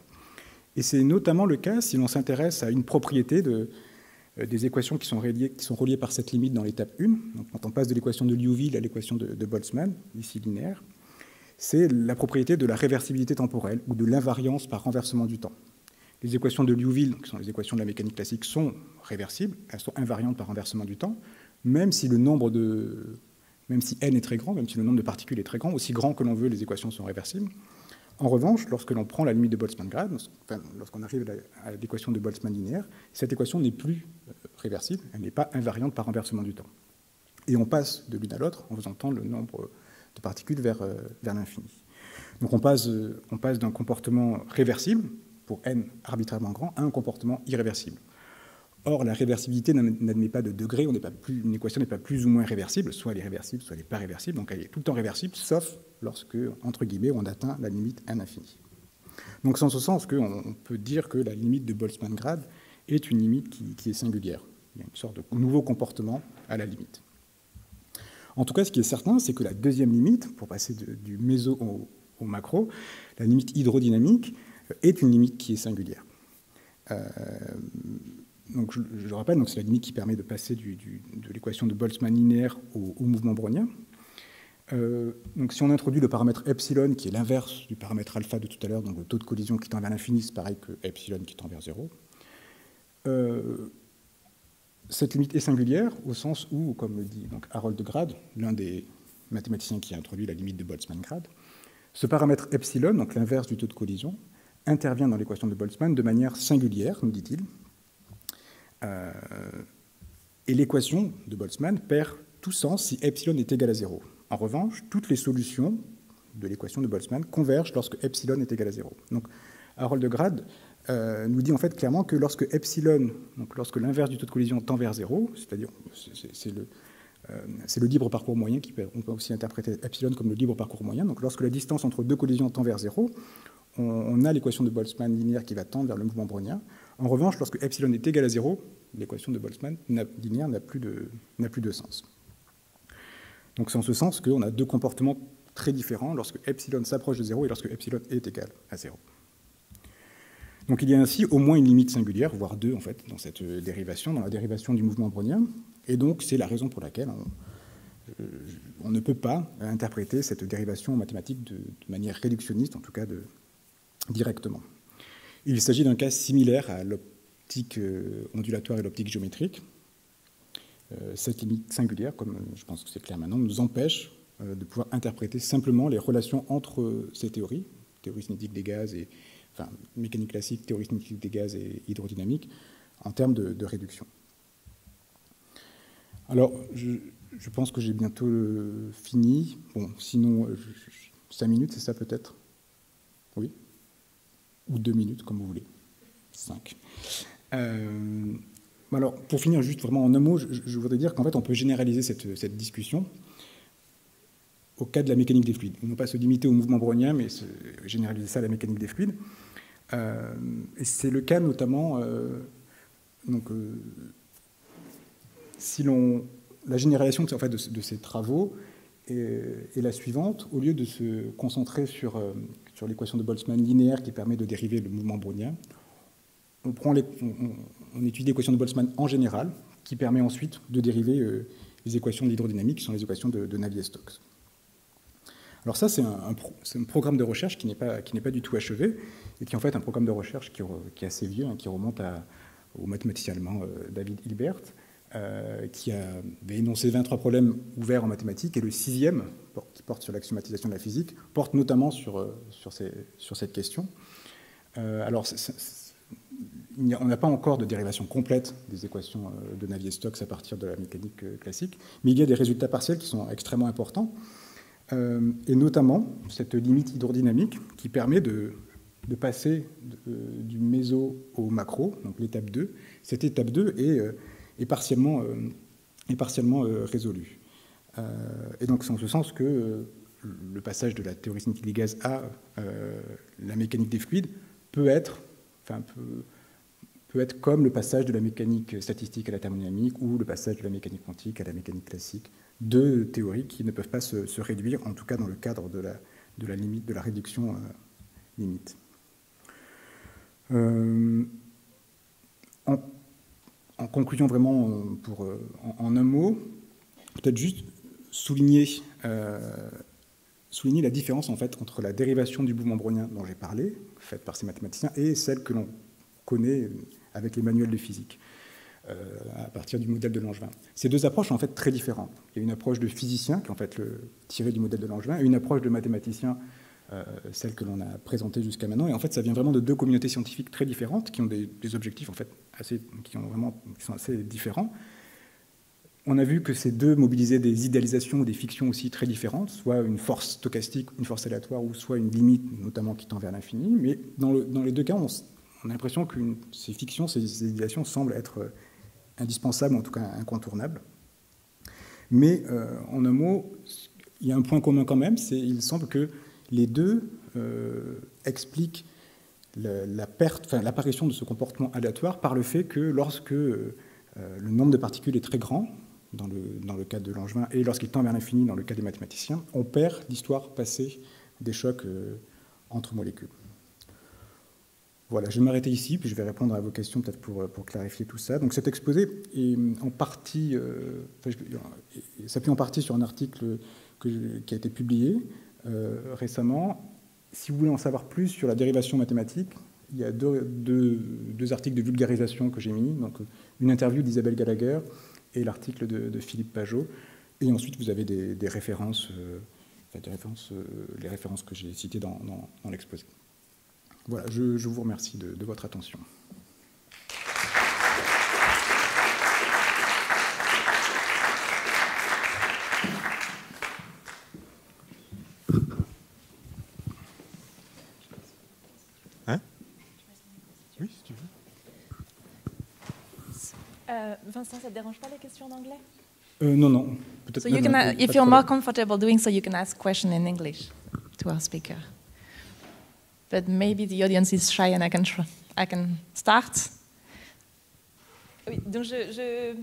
Speaker 3: Et c'est notamment le cas si l'on s'intéresse à une propriété des équations qui sont reliées par cette limite dans l'étape 1. Donc, quand on passe de l'équation de Liouville à l'équation de Boltzmann, ici linéaire, c'est la propriété de la réversibilité temporelle ou de l'invariance par renversement du temps. Les équations de Liouville, qui sont les équations de la mécanique classique, sont réversibles, elles sont invariantes par renversement du temps, même si n est très grand, même si le nombre de particules est très grand, aussi grand que l'on veut, les équations sont réversibles. En revanche, lorsque l'on prend la limite de Boltzmann-Grad, lorsqu'on arrive à l'équation de Boltzmann linéaire, cette équation n'est plus réversible, elle n'est pas invariante par renversement du temps. Et on passe de l'une à l'autre en faisant tendre le nombre de particules vers l'infini. Donc on passe d'un comportement réversible, pour n arbitrairement grand, à un comportement irréversible. Or, la réversibilité n'admet pas de degré, une équation n'est pas plus ou moins réversible, soit elle est réversible, soit elle n'est pas réversible, donc elle est tout le temps réversible, sauf lorsque, entre guillemets, on atteint la limite n infini. Donc c'est en ce sens qu'on peut dire que la limite de Boltzmann-Grad est une limite qui est singulière. Il y a une sorte de nouveau comportement à la limite. En tout cas, ce qui est certain, c'est que la deuxième limite, pour passer du méso au macro, la limite hydrodynamique, est une limite qui est singulière. Donc, je rappelle, c'est la limite qui permet de passer de l'équation de Boltzmann linéaire au mouvement brownien. Donc, si on introduit le paramètre epsilon, qui est l'inverse du paramètre alpha de tout à l'heure, donc le taux de collision qui tend vers l'infini, c'est pareil que epsilon qui tend vers 0. Cette limite est singulière au sens où, comme le dit donc Harold de Grad, l'un des mathématiciens qui a introduit la limite de Boltzmann-Grad, ce paramètre epsilon, donc l'inverse du taux de collision, intervient dans l'équation de Boltzmann de manière singulière, nous dit-il, et l'équation de Boltzmann perd tout sens si epsilon est égal à 0. En revanche, toutes les solutions de l'équation de Boltzmann convergent lorsque epsilon est égal à 0. Donc, Harold de Grad nous dit en fait clairement que lorsque epsilon, donc lorsque l'inverse du taux de collision tend vers 0, c'est-à-dire c'est le libre parcours moyen, on peut aussi interpréter epsilon comme le libre parcours moyen, donc lorsque la distance entre deux collisions tend vers 0, on a l'équation de Boltzmann linéaire qui va tendre vers le mouvement brownien. En revanche, lorsque epsilon est égal à 0, l'équation de Boltzmann linéaire n'a plus de sens. Donc c'est en ce sens qu'on a deux comportements très différents lorsque epsilon s'approche de 0 et lorsque epsilon est égal à 0. Donc il y a ainsi au moins une limite singulière, voire deux en fait, dans cette dérivation, dans la dérivation du mouvement brownien. Et donc c'est la raison pour laquelle on ne peut pas interpréter cette dérivation mathématique de manière réductionniste, en tout cas directement. Il s'agit d'un cas similaire à l'optique ondulatoire et l'optique géométrique. Cette limite singulière, comme je pense que c'est clair maintenant, nous empêche de pouvoir interpréter simplement les relations entre ces théorie cinétique des gaz et enfin, mécanique classique, théorie cinétique des gaz et hydrodynamique, en termes de réduction. Alors, je pense que j'ai bientôt fini. Bon, sinon, 5 minutes, c'est ça peut-être? Oui? Ou 2 minutes, comme vous voulez. 5. Alors, pour finir juste vraiment en un mot, je voudrais dire qu'en fait, on peut généraliser cette discussion au cas de la mécanique des fluides. Non pas se limiter au mouvement brownien, mais généraliser ça à la mécanique des fluides. Et c'est le cas notamment, si la généralisation en fait, de ces travaux est la suivante. Au lieu de se concentrer sur l'équation de Boltzmann linéaire qui permet de dériver le mouvement brownien, on étudie l'équation de Boltzmann en général, qui permet ensuite de dériver les équations de l'hydrodynamique, qui sont les équations de Navier-Stokes. Alors ça, c'est un programme de recherche qui n'est pas du tout achevé, et qui est en fait un programme de recherche qui est assez vieux, qui remonte au mathématicien allemand David Hilbert, qui avait énoncé 23 problèmes ouverts en mathématiques, et le 6e, qui porte sur l'axiomatisation de la physique, porte notamment sur cette question. Alors, on n'a pas encore de dérivation complète des équations de Navier-Stokes à partir de la mécanique classique, mais il y a des résultats partiels qui sont extrêmement importants, et notamment cette limite hydrodynamique qui permet de passer du méso au macro, donc l'étape 2. Cette étape 2 est partiellement résolue. Et donc c'est en ce sens que le passage de la théorie cinétique des gaz à la mécanique des fluides peut être comme le passage de la mécanique statistique à la thermodynamique ou le passage de la mécanique quantique à la mécanique classique, deux théories qui ne peuvent pas se réduire, en tout cas dans le cadre de la limite, de la réduction limite. En conclusion, vraiment, en un mot, peut-être juste souligner la différence en fait, entre la dérivation du mouvement brownien dont j'ai parlé, faite par ces mathématiciens, et celle que l'on connaît avec les manuels de physique, à partir du modèle de Langevin. Ces deux approches sont en fait très différentes. Il y a une approche de physicien, qui est en fait tirée du modèle de Langevin, et une approche de mathématicien, celle que l'on a présentée jusqu'à maintenant. Et en fait, ça vient vraiment de deux communautés scientifiques très différentes, qui ont des objectifs en fait, qui sont assez différents. On a vu que ces deux mobilisaient des idéalisations ou des fictions aussi très différentes, soit une force stochastique, une force aléatoire, ou soit une limite, notamment qui tend vers l'infini. Mais dans les deux cas, on a l'impression que ces fictions, ces idéalisations semblent être indispensables, en tout cas incontournables. Mais en un mot, il y a un point commun quand même, il semble que les deux expliquent l'apparition de ce comportement aléatoire par le fait que lorsque le nombre de particules est très grand, dans le cas de Langevin, et lorsqu'il tend vers l'infini dans le cas des mathématiciens, on perd l'histoire passée des chocs entre molécules. Voilà, je vais m'arrêter ici, puis je vais répondre à vos questions peut-être pour clarifier tout ça. Donc cet exposé est en partie, s'appuie en partie sur un article qui a été publié récemment. Si vous voulez en savoir plus sur la dérivation mathématique, il y a deux articles de vulgarisation que j'ai mis, donc une interview d'Isabelle Gallagher et l'article de Philippe Pajot. Et ensuite, vous avez des références, les références que j'ai citées dans l'exposé. Voilà, je vous remercie de votre attention.
Speaker 1: Hein? Oui, si tu veux.
Speaker 2: Vincent, ça ne te dérange pas les questions en anglais?
Speaker 3: Non. Peut-être
Speaker 2: so you can, if you're more comfortable doing so, you can ask questions in English to our speaker. But maybe the audience is shy and I can start. Oui, donc je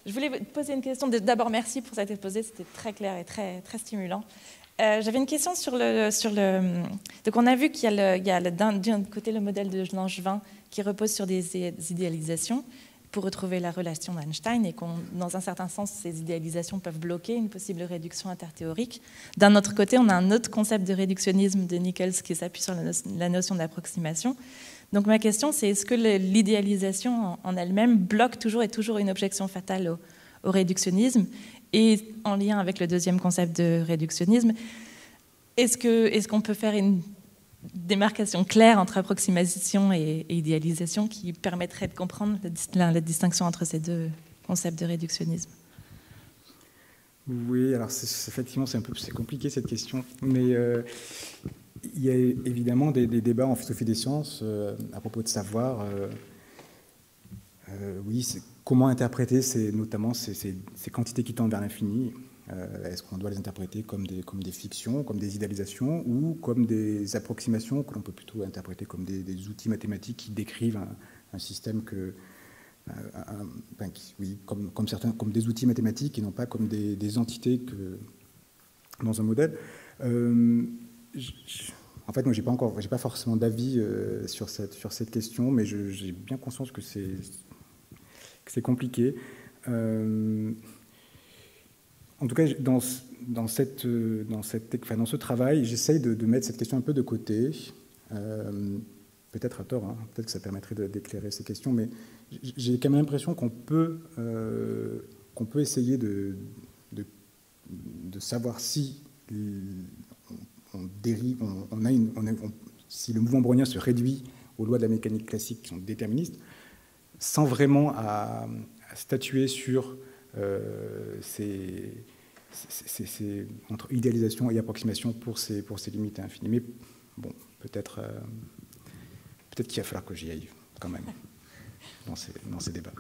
Speaker 2: voulais vous poser une question. D'abord, merci pour cet exposé, c'était très clair et très, très stimulant. J'avais une question sur le... Donc on a vu qu'il y a d'un côté le modèle de Langevin qui repose sur des idéalisations pour retrouver la relation d'Einstein et dans un certain sens, ces idéalisations peuvent bloquer une possible réduction interthéorique. D'un autre côté, on a un autre concept de réductionnisme de Nichols qui s'appuie sur la notion d'approximation. Donc ma question, c'est est-ce que l'idéalisation en elle-même bloque toujours, est toujours une objection fatale au réductionnisme? Et en lien avec le deuxième concept de réductionnisme, est-ce qu'on peut faire une démarcation claire entre approximation et idéalisation qui permettrait de comprendre la distinction entre ces deux concepts de réductionnisme?
Speaker 3: Oui, alors effectivement, c'est compliqué cette question, mais il y a évidemment des débats en philosophie des sciences à propos de savoir, comment interpréter notamment ces quantités qui tendent vers l'infini. Est-ce qu'on doit les interpréter comme des fictions, comme des idéalisations, ou comme des approximations que l'on peut plutôt interpréter comme des outils mathématiques qui décrivent un système comme des outils mathématiques et non pas comme des entités dans un modèle. En fait, moi, j'ai pas forcément d'avis sur cette question, mais j'ai bien conscience que c'est compliqué. En tout cas, dans ce travail, j'essaye de mettre cette question un peu de côté. Peut-être à tort, peut-être que ça permettrait d'éclairer ces questions, mais j'ai quand même l'impression qu'on peut essayer de savoir si on dérive, si le mouvement brownien se réduit aux lois de la mécanique classique qui sont déterministes, sans vraiment à statuer sur entre idéalisation et approximation pour ces limites infinies. Mais bon, peut-être qu'il va falloir que j'y aille quand même dans ces débats.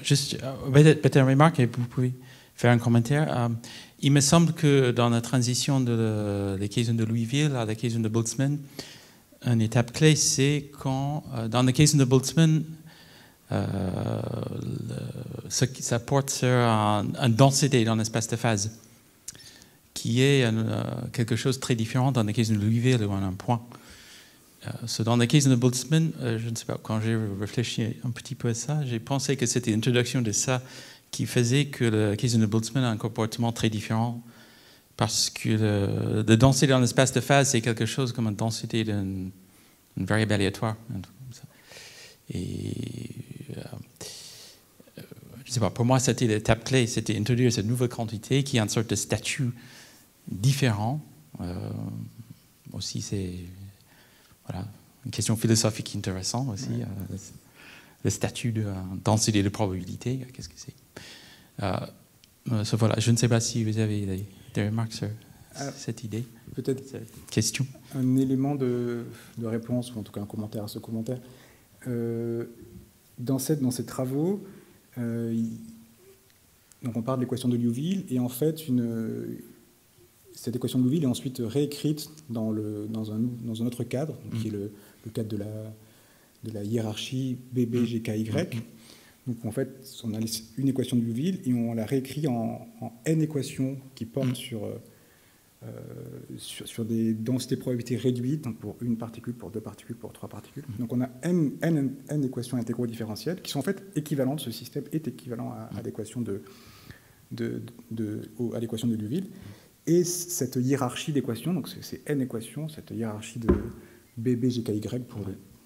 Speaker 4: Juste peut-être une remarque et vous pouvez faire un commentaire. Il me semble que dans la transition l'équation de Liouville à l'équation de Boltzmann, une étape clé, c'est quand, dans l'équation de Boltzmann, ça porte sur une densité dans l'espace de phase, qui est quelque chose de très différent dans l'équation de Liouville où on a un point. Dans l'équation de Boltzmann, je ne sais pas, quand j'ai réfléchi un petit peu à ça, j'ai pensé que c'était l'introduction de ça qui faisait que l'équation de Boltzmann a un comportement très différent, parce que la densité dans l'espace de phase, c'est quelque chose comme une densité d'une variable aléatoire. Et je ne sais pas, pour moi, c'était l'étape clé, c'était introduire cette nouvelle quantité qui a une sorte de statut différent. Aussi, c'est une question philosophique intéressante aussi. Ouais. Le statut de densité de probabilité, qu'est-ce que c'est? Voilà, je ne sais pas si vous avez des remarques sur cette idée.
Speaker 3: Peut-être
Speaker 4: cette question.
Speaker 3: Un élément de réponse, ou en tout cas un commentaire à ce commentaire. Dans ces travaux, donc on parle de l'équation de Liouville, et en fait, cette équation de Liouville est ensuite réécrite dans un autre cadre, qui est le cadre de la hiérarchie BBGKY. Donc en fait, on a une équation de Liouville et on la réécrit en n équations qui portent sur des densités de probabilité réduites, donc pour une particule, pour deux particules, pour trois particules. Donc on a n équations intégraux-différentielles qui sont en fait équivalentes. Ce système est équivalent à l'équation de Liouville. Et cette hiérarchie d'équations, donc c'est n équations, cette hiérarchie de BBGKY pour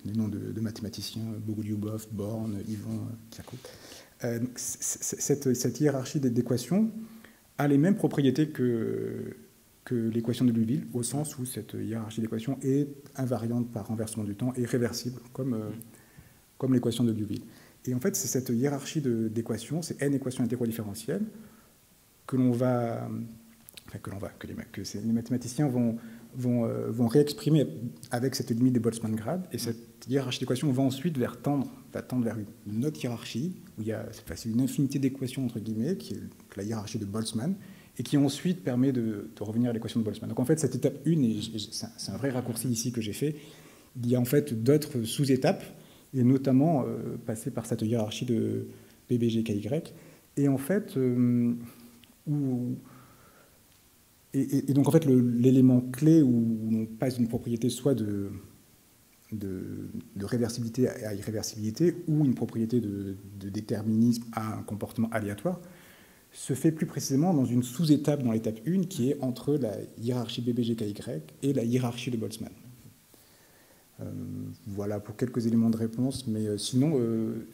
Speaker 3: les noms de mathématiciens, Bogolyubov, Born, Ivan, Tchakov. Cette hiérarchie d'équations a les mêmes propriétés que l'équation de Liouville, au sens où cette hiérarchie d'équations est invariante par renversement du temps et réversible, comme l'équation de Liouville. Et en fait, c'est cette hiérarchie d'équations, c'est n équations intégraux-différentielles, que les mathématiciens vont réexprimer avec cette limite de Boltzmann-Grad, et cette hiérarchie d'équations va ensuite tendre vers une autre hiérarchie, où il y a une infinité d'équations, entre guillemets, qui est la hiérarchie de Boltzmann, et qui ensuite permet de revenir à l'équation de Boltzmann. Donc en fait, cette étape 1, et c'est un vrai raccourci ici que j'ai fait, il y a en fait d'autres sous-étapes, et notamment passer par cette hiérarchie de BBGKY, et en fait, et donc en fait, l'élément clé où on passe d'une propriété soit de réversibilité à irréversibilité, ou une propriété de déterminisme à un comportement aléatoire, se fait plus précisément dans une sous-étape dans l'étape 1 qui est entre la hiérarchie BBGKY et la hiérarchie de Boltzmann. Voilà pour quelques éléments de réponse, mais sinon,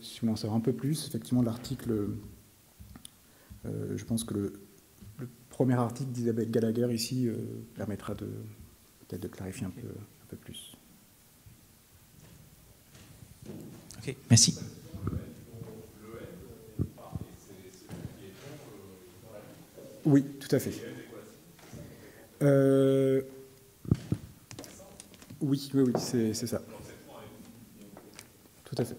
Speaker 3: si on en savoir un peu plus, effectivement, l'article, je pense que le premier article d'Isabelle Gallagher ici permettra peut-être de clarifier un peu plus.
Speaker 4: Ok, merci.
Speaker 3: Oui, tout à fait. Oui, c'est ça. Tout à fait.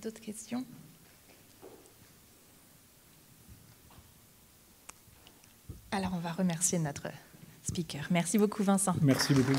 Speaker 2: D'autres questions ? Alors, on va remercier notre speaker. Merci beaucoup, Vincent.
Speaker 3: Merci beaucoup.